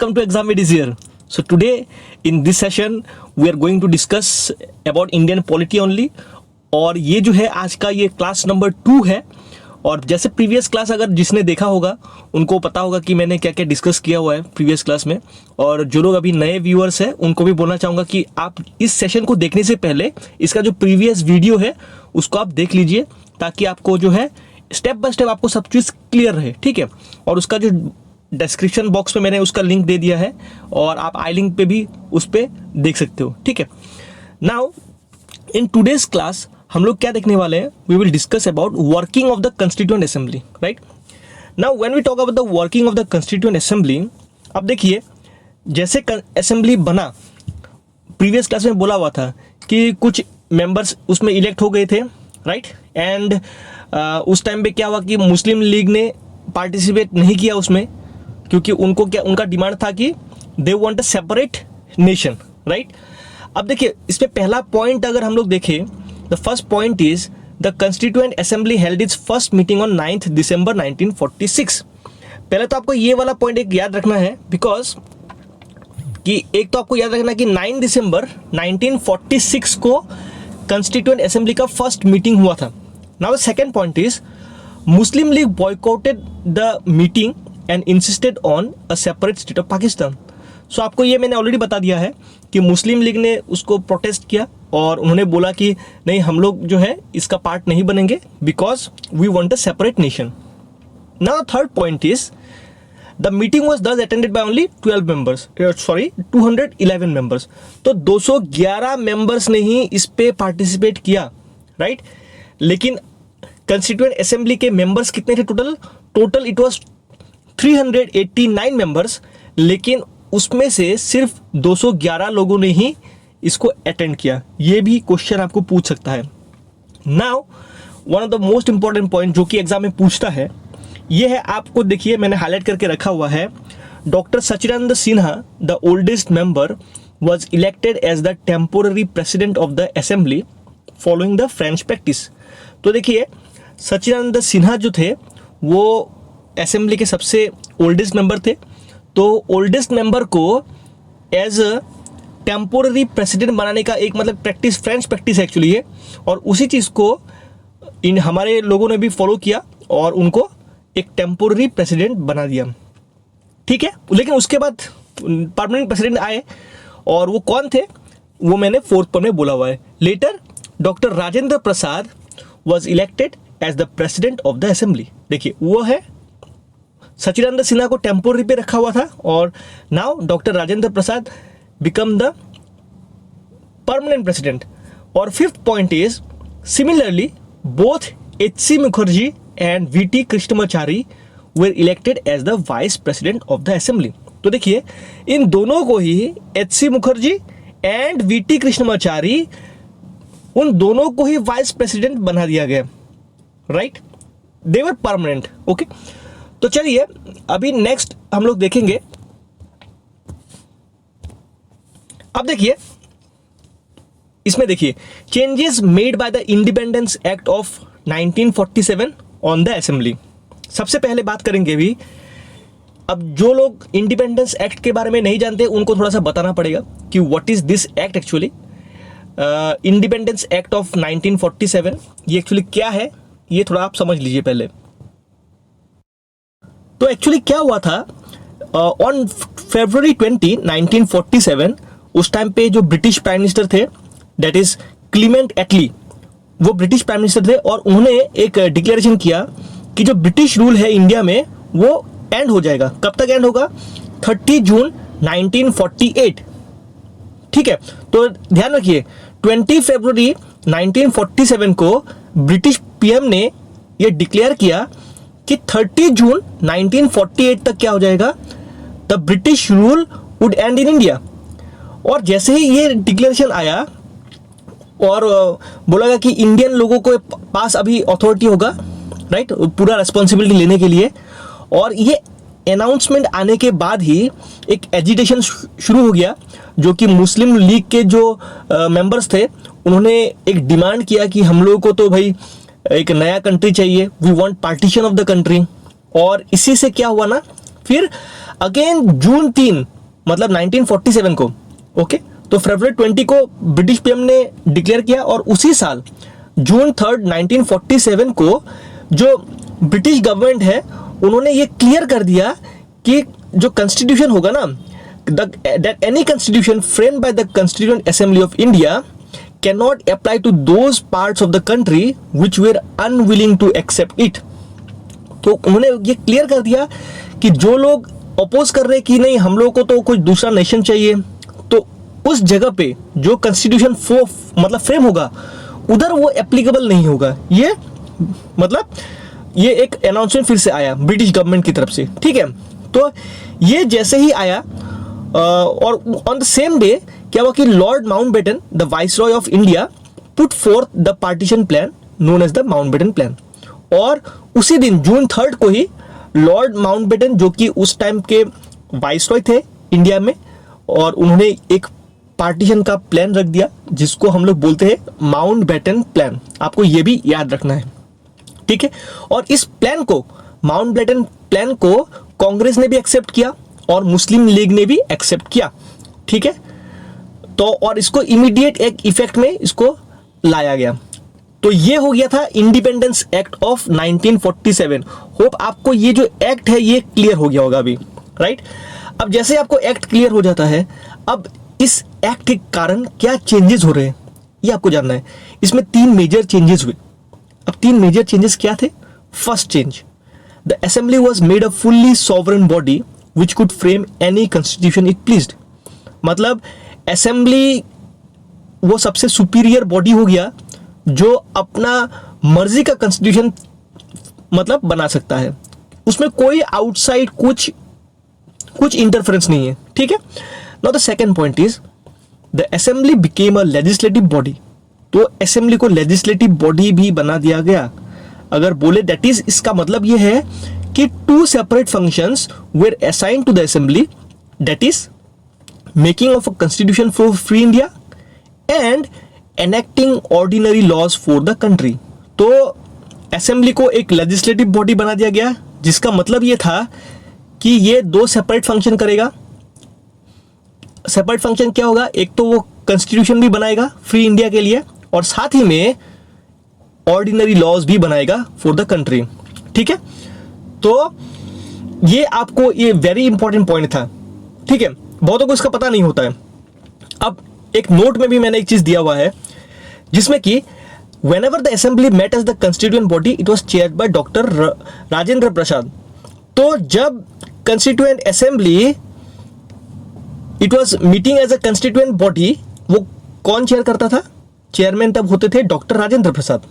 welcome to Exam It is here. So today in this session we are going to discuss about Indian polity only. और ये जो है आज का ये क्लास नंबर 2 है। और जैसे प्रीवियस क्लास अगर जिसने देखा होगा उनको पता होगा कि मैंने क्या क्या डिस्कस किया हुआ है प्रीवियस क्लास में। और जो लोग अभी नए व्यूअर्स हैं उनको भी बोलना चाहूँगा कि आप इस सेशन को देखने से पहले इसका जो प्रीवियस वीडियो है उसको आप देख लीजिए, ताकि आपको जो है स्टेप बाय स्टेप आपको सब चीज़ क्लियर रहे, ठीक है। और उसका जो डिस्क्रिप्शन बॉक्स में मैंने उसका लिंक दे दिया है और आप आई लिंक पे भी उस पर देख सकते हो, ठीक है। नाउ इन टूडेज क्लास हम लोग क्या देखने वाले हैं, we will discuss about working of the constituent assembly, right. Now when we talk about the working of the constituent assembly, अब देखिए जैसे असेंबली बना, प्रीवियस क्लास में बोला हुआ था कि कुछ मेंबर्स उसमें इलेक्ट हो गए थे, राइट। एंड उस टाइम पे क्या हुआ कि मुस्लिम लीग ने पार्टिसिपेट नहीं किया उसमें, क्योंकि उनको क्या उनका डिमांड था कि they want a separate nation, right. अब देखिए इसमें पहला पॉइंट अगर हम लोग देखें, the first point is the constituent assembly held it's first meeting on 9 दिसंबर 1946। पहले तो आपको ये वाला पॉइंट एक याद रखना है, बिकॉज कि एक तो आपको याद रखना कि 9 दिसंबर 1946 को कंस्टिट्यूएंट असेंबली का फर्स्ट मीटिंग हुआ था। Now the second point is Muslim League boycotted the meeting and insisted on a separate state of Pakistan. So आपको ये मैंने ऑलरेडी बता दिया है कि मुस्लिम लीग ने उसको प्रोटेस्ट किया और उन्होंने बोला कि नहीं, हम लोग जो है इसका पार्ट नहीं बनेंगे, because we want a separate nation. Now third point is the meeting was thus attended by only 211 members. तो 211 मेंबर्स ने ही इस पे पार्टिसिपेट किया, राइट। लेकिन कंस्टिट्यूएंट असेंबली के मेंबर्स कितने थे टोटल इट वाज 389 मेंबर्स, लेकिन उसमें से सिर्फ 211 लोगों ने ही इसको अटेंड किया। ये भी क्वेश्चन आपको पूछ सकता है। Now one of the most important point जो कि एग्जाम में पूछता है, ये है, आपको देखिए मैंने हाईलाइट करके रखा हुआ है, doctor Sachchidananda Sinha the oldest member was elected as the temporary president of the assembly following the French practice. तो देखिए सचिदानंद सिन्हा जो थे वो असेंबली के सबसे ओल्डेस्ट मेंबर थे। तो ओल्डेस्ट मेंबर को एज अ टेम्पोररी प्रेसिडेंट बनाने का एक मतलब प्रैक्टिस, फ्रेंच प्रैक्टिस एक्चुअली है, और उसी चीज़ को इन हमारे लोगों ने भी फॉलो किया और उनको एक टेम्पोररी प्रेसिडेंट बना दिया, ठीक है। लेकिन उसके बाद परमानेंट प्रेसिडेंट आए, और वो कौन थे वो मैंने फोर्थ पॉइंट में बोला हुआ है। Later doctor Rajendra Prasad was elected as the president of the assembly. देखिए वो है, सचिदानंद सिन्हा को टेम्पोररी पे रखा हुआ था और now doctor Rajendra Prasad became the permanent president. और fifth point is similarly both H.C. Mukherjee and V.T. Krishnamachari were elected as the vice president of the assembly. तो देखिए इन दोनों को ही H.C. Mukherjee and V.T. Krishnamachari, उन दोनों को ही वाइस प्रेसिडेंट बना दिया गया, राइट। दे वर परमानेंट, ओके। तो चलिए अभी नेक्स्ट हम लोग देखेंगे। अब देखिए इसमें देखिए changes made by the independence act of 1947 on the assembly. सबसे पहले बात करेंगे भी, अब जो लोग इंडिपेंडेंस एक्ट के बारे में नहीं जानते उनको थोड़ा सा बताना पड़ेगा कि what is this act actually. Independence act of 1947 ये एक्चुअली क्या है, ये थोड़ा आप समझ लीजिए पहले। तो एक्चुअली क्या हुआ था, ऑन February 20, 1947 उस टाइम पे जो ब्रिटिश प्राइम मिनिस्टर थे, दैट इज क्लीमेंट एटली, वो ब्रिटिश प्राइम मिनिस्टर थे, और उन्होंने एक डिक्लेरेशन किया कि जो ब्रिटिश रूल है इंडिया में वो एंड हो जाएगा। कब तक एंड होगा? 30 जून 1948, ठीक है। तो ध्यान रखिए 20 फरवरी 1947 को ब्रिटिश पीएम ने ये डिक्लेयर किया कि 30 जून 1948 तक क्या हो जाएगा, the British rule would and in India. और जैसे ही ये डिक्लेरेशन आया और बोला गया कि इंडियन लोगों को पास अभी अथॉरिटी होगा, राइट, पूरा रिस्पॉन्सिबिलिटी लेने के लिए। और ये अनाउंसमेंट आने के बाद ही एक एजिटेशन शुरू हो गया, जो कि मुस्लिम लीग के जो मेंबर्स थे उन्होंने एक डिमांड किया कि हम लोगों को तो भाई एक नया कंट्री चाहिए, we want partition of the country. और इसी से क्या हुआ ना, फिर अगेन जून 3 मतलब 1947 को, ओके, तो फरवरी 20 को ब्रिटिश पीएम ने डिक्लेयर किया, और उसी साल जून 3 1947 को जो ब्रिटिश गवर्नमेंट है उन्होंने ये क्लियर कर दिया कि जो कॉन्स्टिट्यूशन होगा ना, that any constitution framed by the Constituent Assembly of India cannot apply to those parts of the country which were unwilling to accept it. तो उन्होंने ये क्लियर कर दिया कि जो लोग अपोज कर रहे हैं कि नहीं हम लोगों को तो कुछ दूसरा नेशन चाहिए, तो उस जगह पे जो कॉन्स्टिट्यूशन मतलब फ्रेम होगा उधर वो एप्लीकेबल नहीं होगा। ये मतलब ये एक अनाउंसमेंट फिर से आया ब्रिटिश गवर्नमेंट की तरफ से, ठीक है। तो ये जैसे ही आया और ऑन द सेम डे क्या हुआ कि Lord Mountbatten the viceroy of India put forth the partition plan known as the Mountbatten plan, और उसी दिन जून 3 को ही लॉर्ड माउंटबेटन जो कि उस टाइम के वाइसरॉय थे इंडिया में, और उन्होंने एक पार्टीशन का प्लान रख दिया जिसको हम लोग बोलते हैं माउंटबेटन प्लान। आपको ये भी याद रखना है, ठीक है। और इस प्लान को, माउंटबेटन प्लान को कांग्रेस ने भी एक्सेप्ट किया और मुस्लिम लीग ने भी एक्सेप्ट किया, ठीक है। तो और इसको इमीडिएट एक इफेक्ट में इसको लाया गया। तो ये हो गया था इंडिपेंडेंस एक्ट ऑफ 1947। होप आपको ये जो एक्ट है ये क्लियर हो गया होगा अभी, राइट। अब जैसे आपको एक्ट क्लियर हो जाता है, अब इस एक्ट के कारण क्या चेंजेस हो रहे हैं ये आपको जानना है। इसमें 3 मेजर चेंजेस हुए। अब 3 मेजर चेंजेस क्या थे? First change, the assembly was made a fully sovereign body which could frame any constitution it pleased. मतलब असेंबली वो सबसे सुपीरियर बॉडी हो गया जो अपना मर्जी का कॉन्स्टिट्यूशन मतलब बना सकता है, उसमें कोई आउटसाइड कुछ इंटरफेरेंस नहीं है, ठीक है। Now the second point is the assembly became a legislative body. तो असेंबली को लेजिस्लेटिव बॉडी भी बना दिया गया। अगर बोले दैट इज, इसका मतलब ये है कि 2 separate functions were assigned to the assembly, that is making of a constitution for free India and enacting ordinary laws for the country. तो असेंबली को एक लेजिस्लेटिव बॉडी बना दिया गया जिसका मतलब ये था कि ये 2 सेपरेट फंक्शन करेगा। सेपरेट फंक्शन क्या होगा? एक तो वो कॉन्स्टिट्यूशन भी बनाएगा फ्री इंडिया के लिए और साथ ही में ऑर्डिनरी लॉज भी बनाएगा फॉर द कंट्री, ठीक है। तो ये आपको ये वेरी इंपॉर्टेंट पॉइंट था, ठीक है। बहुतों को इसका पता नहीं होता है। अब एक नोट में भी मैंने एक चीज दिया हुआ है जिसमें कि whenever the assembly met as the constituent body it was chaired by doctor Rajendra Prasad. तो जब constituent assembly it was meeting as a constituent body, वो कौन चेयर करता था? चेयरमैन तब होते थे doctor Rajendra Prasad.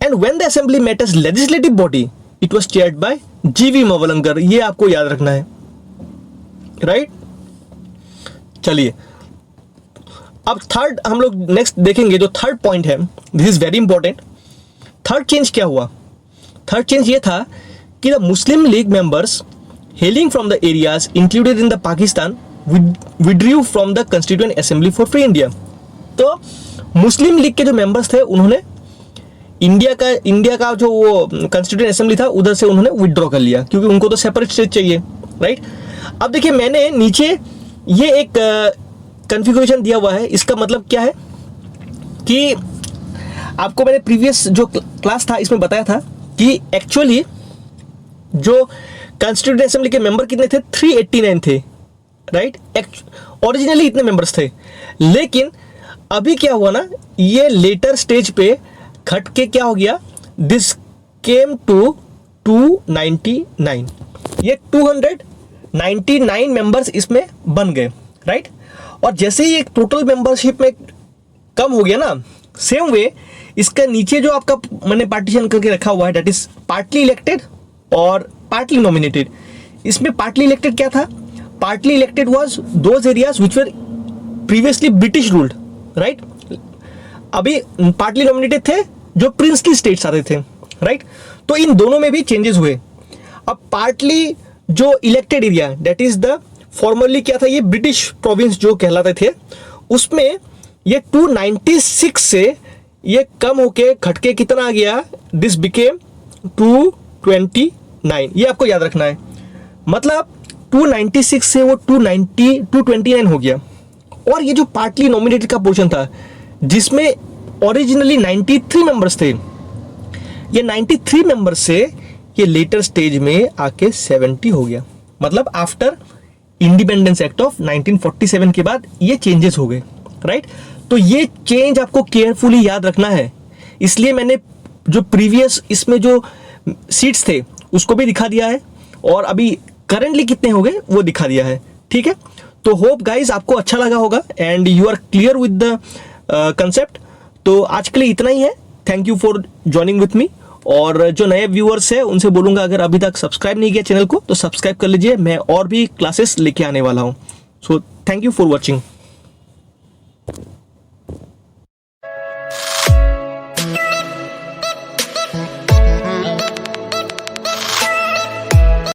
And when the assembly met as legislative body it was chaired by जीवी मवलंकर। ये आपको याद रखना है, राइट। चलिए अब थर्ड हम लोग नेक्स्ट देखेंगे। जो थर्ड पॉइंट है, this is very important. Third change क्या हुआ? थर्ड चेंज ये था कि the Muslim league members hailing from the areas included in the Pakistan withdrew from the constituent assembly for free India. तो मुस्लिम लीग के जो मेंबर्स थे उन्होंने इंडिया का जो वो कॉन्स्टिट्यूएंट असेंबली था उधर से उन्होंने विड्रॉ कर लिया क्योंकि उनको तो सेपरेट स्टेट चाहिए, राइट। अब देखिए मैंने नीचे ये एक कन्फिगरेशन दिया हुआ है। इसका मतलब क्या है कि आपको मैंने प्रीवियस जो क्लास था इसमें बताया था कि एक्चुअली जो कॉन्स्टिट्यूएंट असेंबली के मेंबर कितने थे? 389 थे, राइट। ओरिजिनली इतने मेंबर्स थे, लेकिन अभी क्या हुआ ना, ये लेटर स्टेज पे घट के क्या हो गया, दिस केम टू 299। ये 299 मेंबर्स इसमें बन गए, राइट। और जैसे ही एक टोटल मेंबरशिप में कम हो गया ना, सेम वे इसका नीचे जो आपका मैंने पार्टीशन करके रखा हुआ है दैट इज पार्टली इलेक्टेड और पार्टली नॉमिनेटेड। इसमें पार्टली इलेक्टेड क्या था? Partly elected was those areas which were previously British ruled, right. अभी पार्टली नॉमिनेटेड थे जो प्रिंसली स्टेट्स आते थे, राइट। तो इन दोनों में भी चेंजेस हुए। अब पार्टली जो elected area that is the formally क्या था, ये ब्रिटिश प्रोविंस जो कहलाते थे, उसमें ये 296 से ये कम होके घटके कितना आ गया, दिस बिकेम 229। ये आपको याद रखना है। मतलब 296 से वो 229 हो गया। और ये जो पार्टली नॉमिनेटेड का पोर्शन था जिसमें ओरिजिनली 93 मेंबर्स थे, ये 93 मेंबर्स से ये लेटर स्टेज में आके 70 हो गया। मतलब आफ्टर इंडिपेंडेंस एक्ट ऑफ 1947 के बाद ये चेंजेस हो गए, राइट। तो ये चेंज आपको केयरफुली याद रखना है, इसलिए मैंने जो प्रीवियस इसमें जो सीट्स थे उसको भी दिखा दिया है और अभी करंटली कितने हो गए वो दिखा दिया है, ठीक है। तो होप गाइज आपको अच्छा लगा होगा and you are clear with the concept. तो आज के लिए इतना ही है। Thank you for joining with me. और जो नए व्यूअर्स है उनसे बोलूंगा अगर अभी तक सब्सक्राइब नहीं किया चैनल को तो सब्सक्राइब कर लीजिए, मैं और भी क्लासेस लेके आने वाला हूँ। So thank you for watching.